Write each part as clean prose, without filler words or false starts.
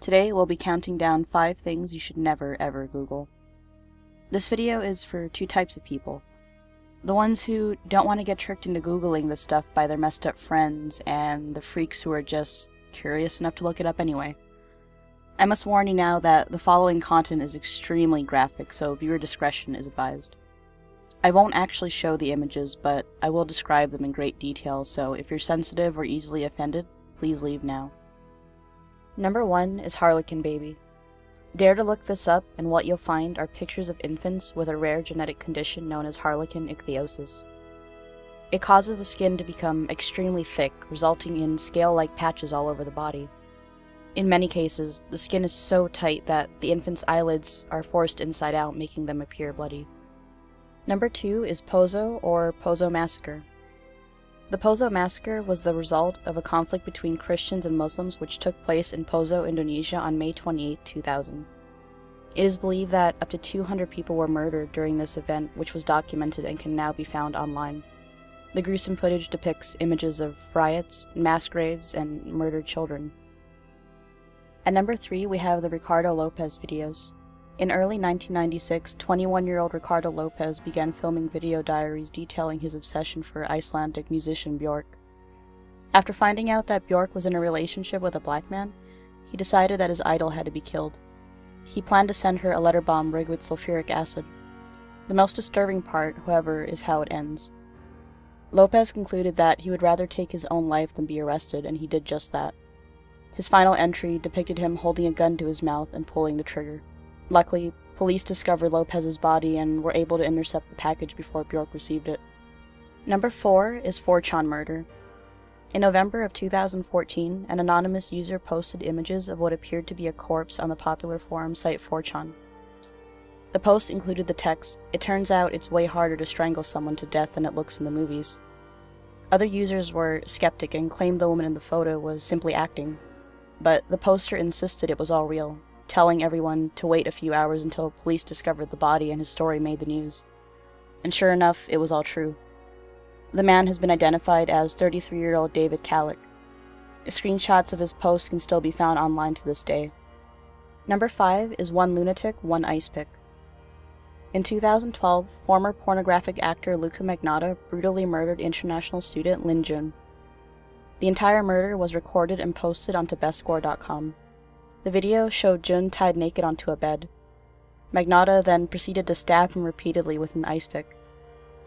Today we'll be counting down 5 things you should never ever Google. This video is for 2 types of people. The ones who don't want to get tricked into Googling this stuff by their messed up friends, and the freaks who are just curious enough to look it up anyway. I must warn you now that the following content is extremely graphic, so viewer discretion is advised. I won't actually show the images, but I will describe them in great detail, so if you're sensitive or easily offended, please leave now. Number 1 is Harlequin baby. Dare to look this up, and what you'll find are pictures of infants with a rare genetic condition known as Harlequin ichthyosis. It causes the skin to become extremely thick, resulting in scale-like patches all over the body. In many cases, the skin is so tight that the infant's eyelids are forced inside out, making them appear bloody. Number 2 is Poso, or Poso Massacre. The Poso Massacre was the result of a conflict between Christians and Muslims which took place in Poso, Indonesia on May 28, 2000. It is believed that up to 200 people were murdered during this event, which was documented and can now be found online. The gruesome footage depicts images of riots, mass graves, and murdered children. At number 3, we have the Ricardo Lopez videos. In early 1996, 21-year-old Ricardo Lopez began filming video diaries detailing his obsession for Icelandic musician Björk. After finding out that Björk was in a relationship with a black man, he decided that his idol had to be killed. He planned to send her a letter bomb rigged with sulfuric acid. The most disturbing part, however, is how it ends. Lopez concluded that he would rather take his own life than be arrested, and he did just that. His final entry depicted him holding a gun to his mouth and pulling the trigger. Luckily, police discovered Lopez's body and were able to intercept the package before Björk received it. Number 4 is 4chan murder. In November of 2014, an anonymous user posted images of what appeared to be a corpse on the popular forum site 4chan. The post included the text, "It turns out it's way harder to strangle someone to death than it looks in the movies." Other users were skeptic and claimed the woman in the photo was simply acting, but the poster insisted it was all real, telling everyone to wait a few hours until police discovered the body and his story made the news. And sure enough, it was all true. The man has been identified as 33-year-old David Kalik. Screenshots of his posts can still be found online to this day. Number 5 is One Lunatic, One Ice Pick. In 2012, former pornographic actor Luka Magnotta brutally murdered international student Lin Jun. The entire murder was recorded and posted onto bestscore.com. The video showed Jun tied naked onto a bed. Magnotta then proceeded to stab him repeatedly with an ice pick.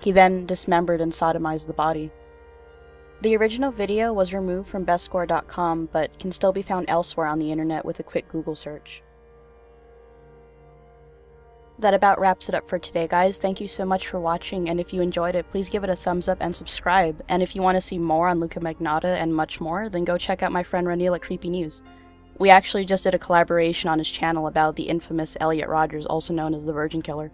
He then dismembered and sodomized the body. The original video was removed from bestscore.com, but can still be found elsewhere on the internet with a quick Google search. That about wraps it up for today, guys. Thank you so much for watching, and if you enjoyed it, please give it a thumbs up and subscribe. And if you want to see more on Luka Magnotta and much more, then go check out my friend Ranil at Creepy News. We actually just did a collaboration on his channel about the infamous Elliot Rodgers, also known as the Virgin Killer.